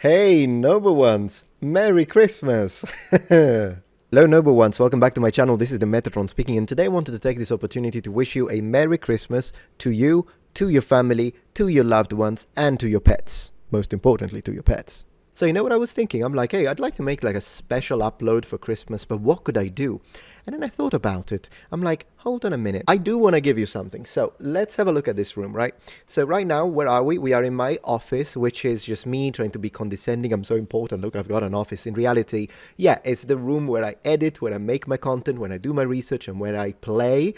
Hey, noble ones! Merry Christmas! Hello, noble ones. Welcome back to my channel. This is the Metatron speaking, and today I wanted to take this opportunity to wish you a Merry Christmas to you, to your family, to your loved ones, and to your pets. Most importantly, to your pets. So you know what I was thinking? I'm like, hey, I'd like to make like a special upload for Christmas, but what could I do? And then I thought about it. I'm like, hold on a minute. I do want to give you something. So let's have a look at this room, right? So right now, where are we? We are in my office, which is just me trying to be condescending. I'm so important. Look, I've got an office. In reality, yeah, it's the room where I edit, where I make my content, when I do my research, and where I play.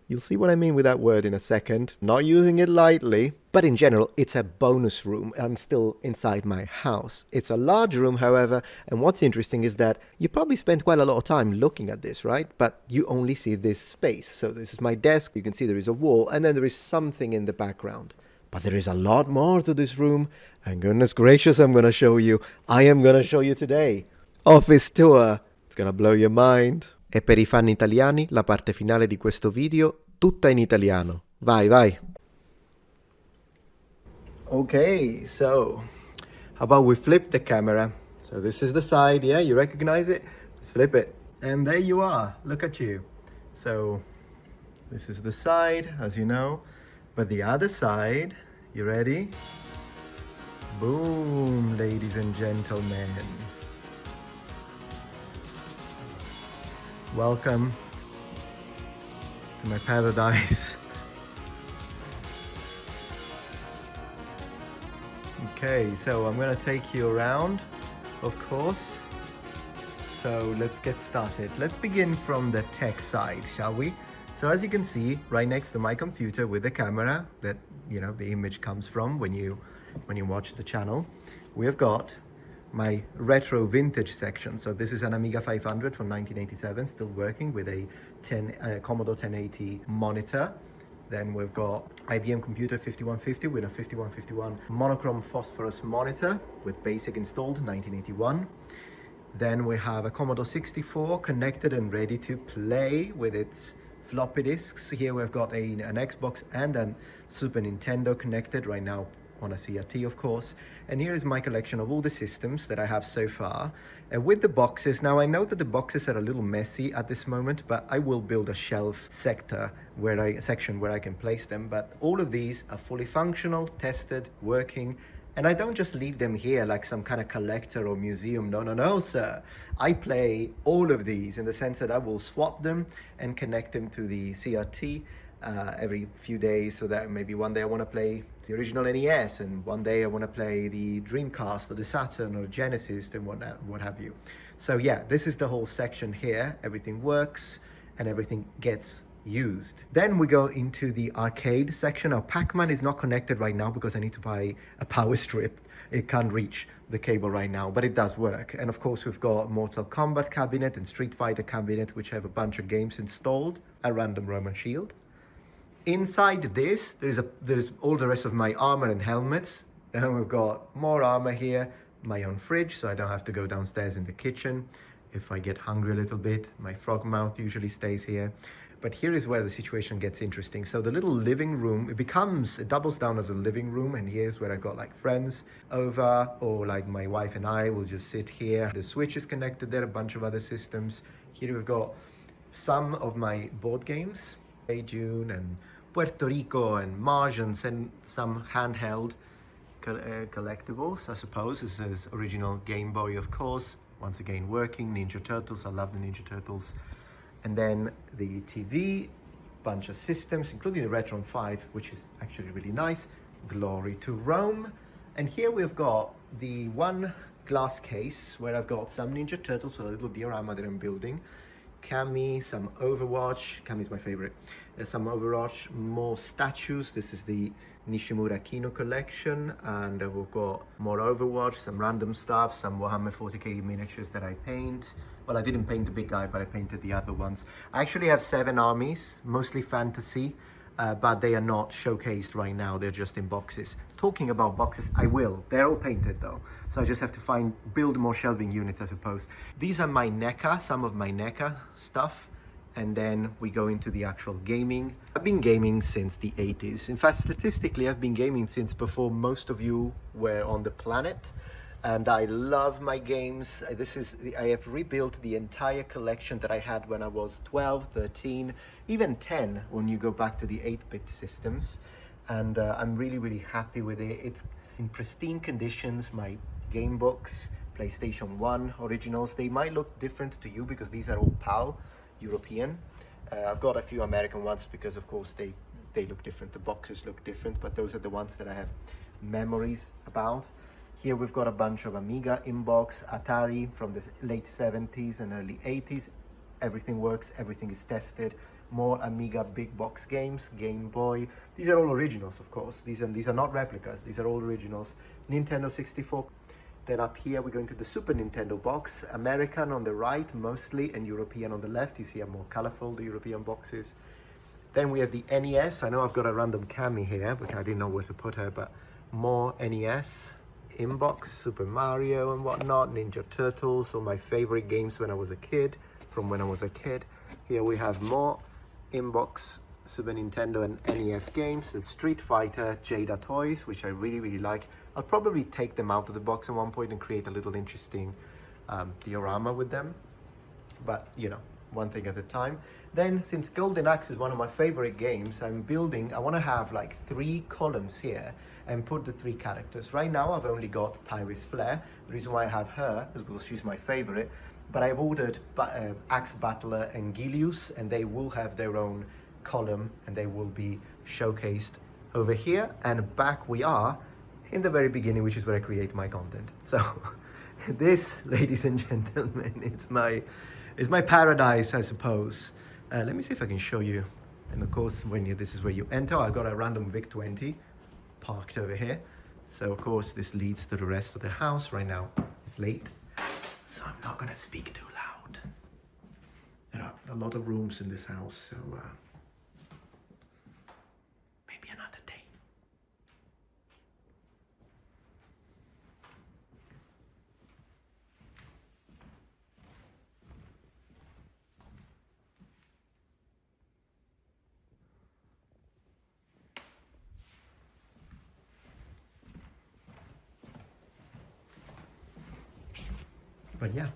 You'll see what I mean with that word in a second. Not using it lightly. But in general, it's a bonus room. I'm still inside my house. It's a large room, however, and what's interesting is that you probably spent quite a lot of time looking at this, right? But you only see this space. So this is my desk. You can see there is a wall, and then there is something in the background. But there is a lot more to this room, and goodness gracious, I'm going to show you. I am going to show you today. Office tour. It's going to blow your mind. E per I fan italiani, la parte finale di questo video, tutta in italiano. Vai, vai! Okay, so how about we flip the camera? So this is the side, yeah, you recognize it? Let's flip it. And there you are, look at you. So this is the side, as you know, but the other side, you ready? Boom, ladies and gentlemen. Welcome to my paradise. Okay, so I'm gonna take you around, of course. So let's get started. Let's begin from the tech side, shall we? So as you can see, right next to my computer with the camera that, you know, the image comes from when you watch the channel, we have got my retro vintage section. So this is an Amiga 500 from 1987, still working with a Commodore 1080 monitor. Then we've got IBM Computer 5150 with a 5151 monochrome phosphorus monitor with BASIC installed, 1981. Then we have a Commodore 64 connected and ready to play with its floppy disks. Here we've got an Xbox and a Super Nintendo connected right now on a CRT, of course. And here is my collection of all the systems that I have so far with the boxes. Now I know that the boxes are a little messy at this moment, but I will build a shelf section where I can place them. But all of these are fully functional, tested, working, and I don't just leave them here like some kind of collector or museum. No, sir. I play all of these in the sense that I will swap them and connect them to the CRT every few days, so that maybe one day I want to play the original NES, and one day I want to play the Dreamcast or the Saturn or Genesis and what have you. So yeah, this is the whole section here. Everything works and everything gets used. Then we go into the arcade section. Now Pac-Man is not connected right now because I need to buy a power strip. It can't reach the cable right now, but it does work. And of course we've got Mortal Kombat cabinet and Street Fighter cabinet, which have a bunch of games installed, a random Roman shield. Inside this, there's all the rest of my armor and helmets. Then we've got more armor here, my own fridge, so I don't have to go downstairs in the kitchen. If I get hungry a little bit, my frog mouth usually stays here. But here is where the situation gets interesting. So the little living room, it doubles down as a living room, and here's where I've got like friends over, or like my wife and I will just sit here. The Switch is connected there, a bunch of other systems. Here we've got some of my board games, June and Puerto Rico and Margins, and some handheld collectibles, I suppose. This is original Game Boy, of course. Once again, working. Ninja Turtles, I love the Ninja Turtles. And then the TV, bunch of systems, including the Retron 5, which is actually really nice. Glory to Rome. And here we've got the one glass case where I've got some Ninja Turtles, so a little diorama that I'm building. Kami, some Overwatch. Kami's my favorite. Some Overwatch, more statues. This is the Nishimura Kino collection, and we've got more Overwatch, some random stuff, some Warhammer 40k miniatures that I paint. Well, I didn't paint the big guy, but I painted the other ones. I actually have 7 armies, mostly fantasy, but they are not showcased right now. They're just in boxes. Talking about boxes, I will. They're all painted though, so I just have to build more shelving units, I suppose. These are my NECA, some of my NECA stuff. And then we go into the actual gaming. I've been gaming since the 80s. In fact, statistically, I've been gaming since before most of you were on the planet. and I love my games. I have rebuilt the entire collection that I had when I was 12, 13, even 10 when you go back to the 8-bit systems, and I'm really, really happy with it. It's in pristine conditions. My game books, PlayStation 1 originals, they might look different to you because these are all PAL, European. I've got a few American ones because of course they look different, the boxes look different, but those are the ones that I have memories about. Here we've got a bunch of Amiga inbox, Atari from the late 70s and early 80s. Everything works, everything is tested. More Amiga big box games, Game Boy. These are all originals, of course. These are not replicas, these are all originals. Nintendo 64. Then up here we go into the Super Nintendo box, American on the right mostly and European on the left. You see how more colorful the European box is. Then we have the NES. I know I've got a random Cammy here, but I didn't know where to put her, but more NES inbox, Super Mario and whatnot, Ninja Turtles, all my favorite games when I was a kid, from when I was a kid. Here we have more inbox Super Nintendo and NES games, the Street Fighter Jada toys, which I really, really like. I'll probably take them out of the box at one point and create a little interesting diorama with them, but you know, one thing at a time. Then, since Golden Axe is one of my favorite games, I want to have like 3 columns here and put the 3 characters. Right now I've only got Tyrese Flair. The reason why I have her is because she's my favorite, but I've ordered Axe Battler and Gilius, and they will have their own column and they will be showcased over here. And back we are in the very beginning, which is where I create my content. So this, ladies and gentlemen, it's my paradise, I suppose. Let me see if I can show you. And of course, this is where you enter. I got a random VIC-20 parked over here. So of course, this leads to the rest of the house. Right now, it's late, so I'm not gonna speak too loud. There are a lot of rooms in this house, so maybe another day. But yeah,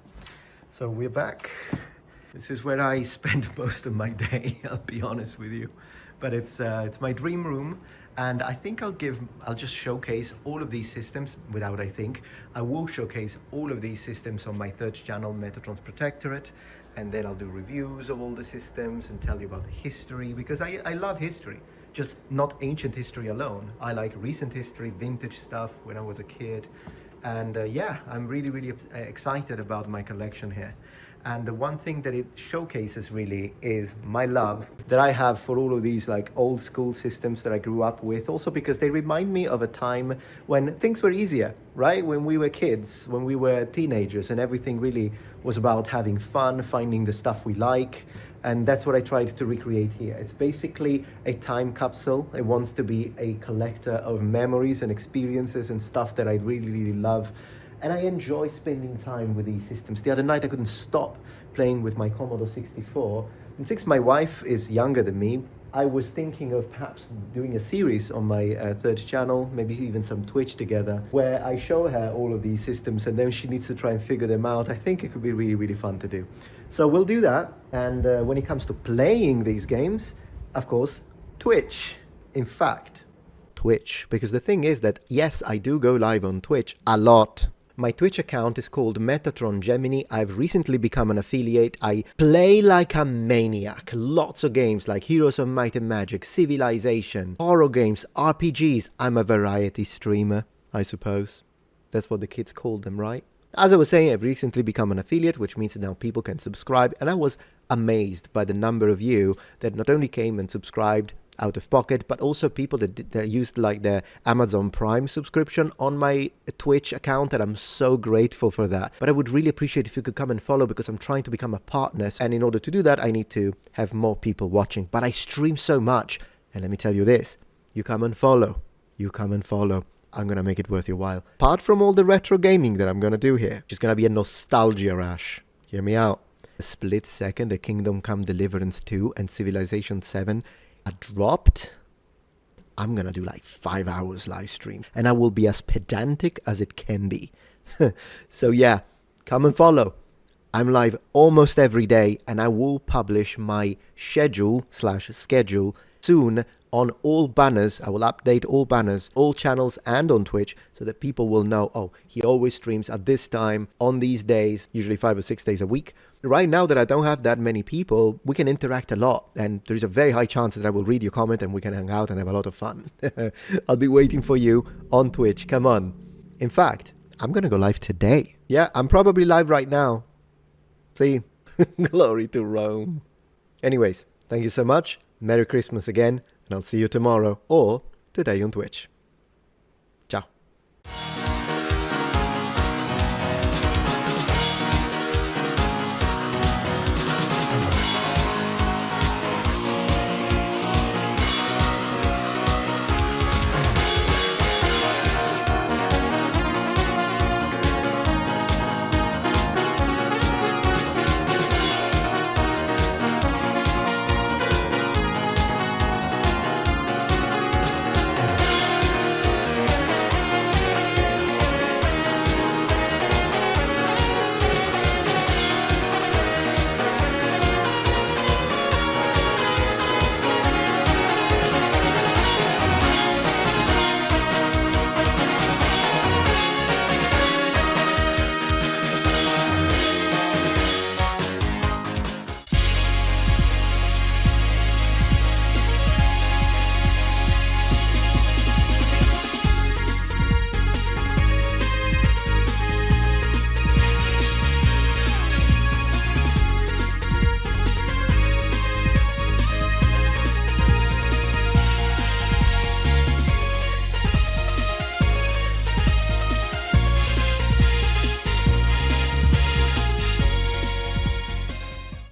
so we're back. This is where I spend most of my day, I'll be honest with you. But it's my dream room, and I think I'll just showcase all of these systems I will showcase all of these systems on my 3rd channel, Metatron's Protectorate, and then I'll do reviews of all the systems and tell you about the history, because I love history, just not ancient history alone. I like recent history, vintage stuff when I was a kid. And yeah, I'm really, really excited about my collection here. And the one thing that it showcases really is my love that I have for all of these like old school systems that I grew up with. Also because they remind me of a time when things were easier, right? When we were kids, when we were teenagers, and everything really was about having fun, finding the stuff we like. And that's what I tried to recreate here. It's basically a time capsule. It wants to be a collector of memories and experiences and stuff that I really, really love. And I enjoy spending time with these systems. The other night I couldn't stop playing with my Commodore 64. And since my wife is younger than me, I was thinking of perhaps doing a series on my 3rd channel, maybe even some Twitch together, where I show her all of these systems and then she needs to try and figure them out. I think it could be really, really fun to do. So we'll do that. And when it comes to playing these games, of course, Twitch. In fact, Twitch. Because the thing is that, yes, I do go live on Twitch a lot. My Twitch account is called Metatron Gemini. I've recently become an affiliate. I play like a maniac. Lots of games like Heroes of Might and Magic, Civilization, horror games, RPGs. I'm a variety streamer, I suppose. That's what the kids call them, right? As I was saying, I've recently become an affiliate, which means that now people can subscribe. And I was amazed by the number of you that not only came and subscribed out of pocket, but also people that used like their Amazon Prime subscription on my Twitch account, and I'm so grateful for that. But I would really appreciate if you could come and follow, because I'm trying to become a partner, and in order to do that I need to have more people watching. But I stream so much, and let me tell you this, you come and follow, I'm gonna make it worth your while. Apart from all the retro gaming that I'm gonna do here, which is gonna be a nostalgia rush, hear me out. A split second, the Kingdom Come Deliverance 2 and Civilization 7 are dropped. I'm gonna do like 5 hours live stream, and I will be as pedantic as it can be. So yeah, come and follow. I'm live almost every day, and I will publish my schedule soon on all banners. I will update all banners, all channels, and on Twitch, so that people will know, oh, he always streams at this time, on these days, usually 5 or 6 days a week. Right now that I don't have that many people, we can interact a lot, and there's a very high chance that I will read your comment and we can hang out and have a lot of fun. I'll be waiting for you on Twitch. Come on. In fact, I'm gonna go live today. Yeah, I'm probably live right now. See? Glory to Rome. Anyways, thank you so much. Merry Christmas again, and I'll see you tomorrow or today on Twitch. Ciao.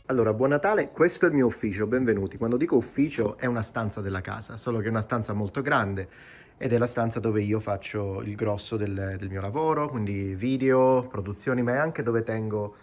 Allora, buon Natale, questo è il mio ufficio, benvenuti. Quando dico ufficio è una stanza della casa, solo che è una stanza molto grande ed è la stanza dove io faccio il grosso del mio lavoro, quindi video, produzioni, ma è anche dove tengo,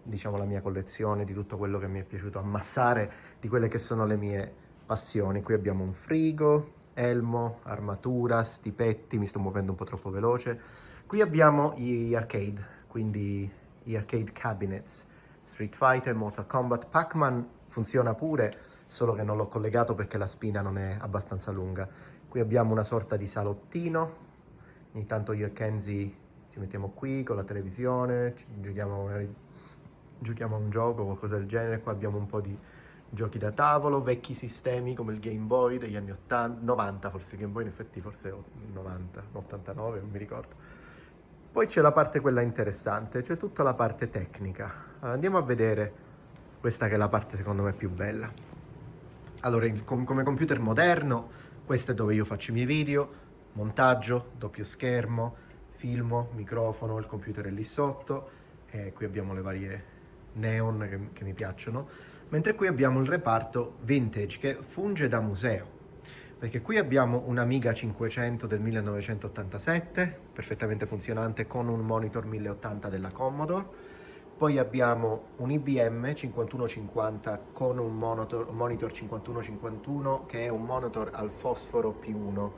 diciamo, la mia collezione di tutto quello che mi è piaciuto ammassare, di quelle che sono le mie passioni. Qui abbiamo un frigo, elmo, armatura, stipetti, mi sto muovendo un po' troppo veloce. Qui abbiamo gli arcade, quindi gli arcade cabinets. Street Fighter, Mortal Kombat, Pac-Man funziona pure, solo che non l'ho collegato perché la spina non è abbastanza lunga. Qui abbiamo una sorta di salottino, ogni tanto io e Kenzie ci mettiamo qui con la televisione, giochiamo a un gioco o qualcosa del genere. Qua abbiamo un po' di giochi da tavolo, vecchi sistemi come il Game Boy degli anni 80, 90 forse, il Game Boy in effetti forse 90, 89, non mi ricordo. Poi c'è la parte quella interessante, cioè tutta la parte tecnica. Andiamo a vedere questa che è la parte secondo me più bella. Allora, come computer moderno, questo è dove io faccio i miei video, montaggio, doppio schermo, filmo, microfono, il computer è lì sotto, e qui abbiamo le varie neon che mi piacciono, mentre qui abbiamo il reparto vintage che funge da museo. Perché qui abbiamo un Amiga 500 del 1987, perfettamente funzionante con un monitor 1080 della Commodore. Poi abbiamo un IBM 5150 con un monitor 5151 che è un monitor al fosforo P1,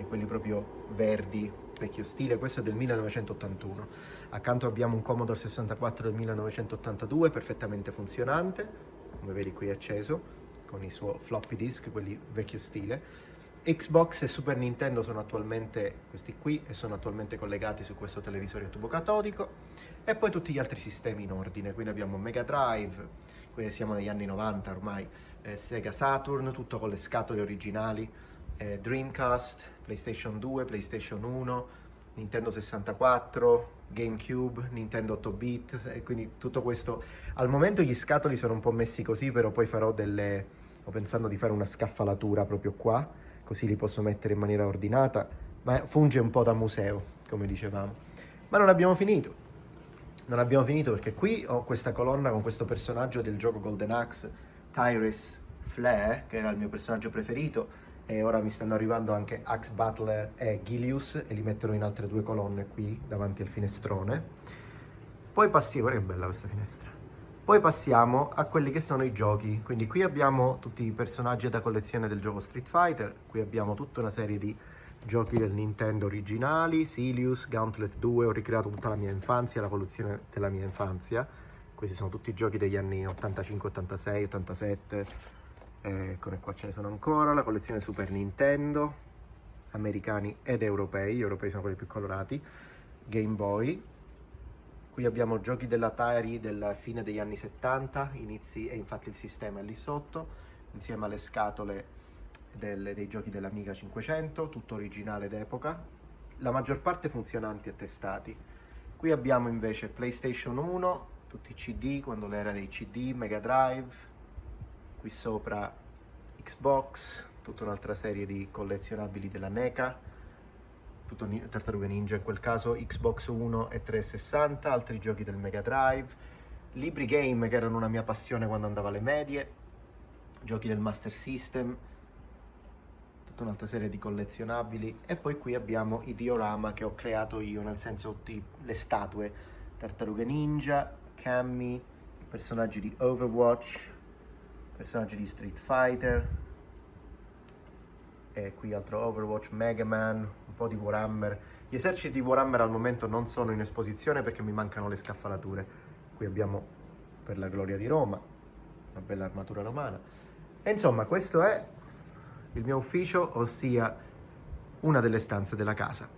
e quelli proprio verdi, vecchio stile. Questo è del 1981. Accanto abbiamo un Commodore 64 del 1982, perfettamente funzionante, come vedi qui è acceso, con i suoi floppy disk, quelli vecchio stile. Xbox e Super Nintendo sono attualmente questi qui e sono attualmente collegati su questo televisore a tubo catodico. E poi tutti gli altri sistemi in ordine, quindi abbiamo Mega Drive, qui siamo negli anni 90 ormai, Sega Saturn, tutto con le scatole originali, Dreamcast, PlayStation 2, PlayStation 1, Nintendo 64, GameCube, Nintendo 8-bit, e quindi tutto questo. Al momento gli scatoli sono un po' messi così, però poi ho pensando di fare una scaffalatura proprio qua, così li posso mettere in maniera ordinata, ma funge un po' da museo, come dicevamo. Ma non abbiamo finito. Non abbiamo finito perché qui ho questa colonna con questo personaggio del gioco Golden Axe, Tyrus Flare, che era il mio personaggio preferito, e ora mi stanno arrivando anche Axe Butler e Gilius, e li metterò in altre due colonne qui davanti al finestrone. Poi passiamo, guarda che bella questa finestra. Poi passiamo a quelli che sono i giochi, quindi qui abbiamo tutti i personaggi da collezione del gioco Street Fighter, qui abbiamo tutta una serie di giochi del Nintendo originali, Silius, Gauntlet 2, ho ricreato tutta la mia infanzia, la collezione della mia infanzia. Questi sono tutti i giochi degli anni 85, 86, 87, eccone qua ce ne sono ancora, la collezione Super Nintendo, americani ed europei, gli europei sono quelli più colorati, Game Boy. Qui abbiamo giochi dell'Atari della fine degli anni 70, inizi, e infatti il sistema è lì sotto, insieme alle scatole dei giochi dell'Amiga 500, tutto originale d'epoca, la maggior parte funzionanti e testati. Qui abbiamo invece PlayStation 1, tutti i CD, quando l'era dei CD, Mega Drive, qui sopra Xbox, tutta un'altra serie di collezionabili della NECA, tutto Tartarughe Ninja in quel caso, Xbox 1 e 360, altri giochi del Mega Drive, libri game che erano una mia passione quando andavo alle medie, giochi del Master System, tutta un'altra serie di collezionabili, e poi qui abbiamo i diorama che ho creato io, nel senso le statue, Tartarughe Ninja, Cammy, personaggi di Overwatch, personaggi di Street Fighter, e qui altro Overwatch, Mega Man, un po' di Warhammer. Gli eserciti di Warhammer al momento non sono in esposizione perché mi mancano le scaffalature. Qui abbiamo per la gloria di Roma, una bella armatura romana. E insomma, questo è il mio ufficio, ossia una delle stanze della casa.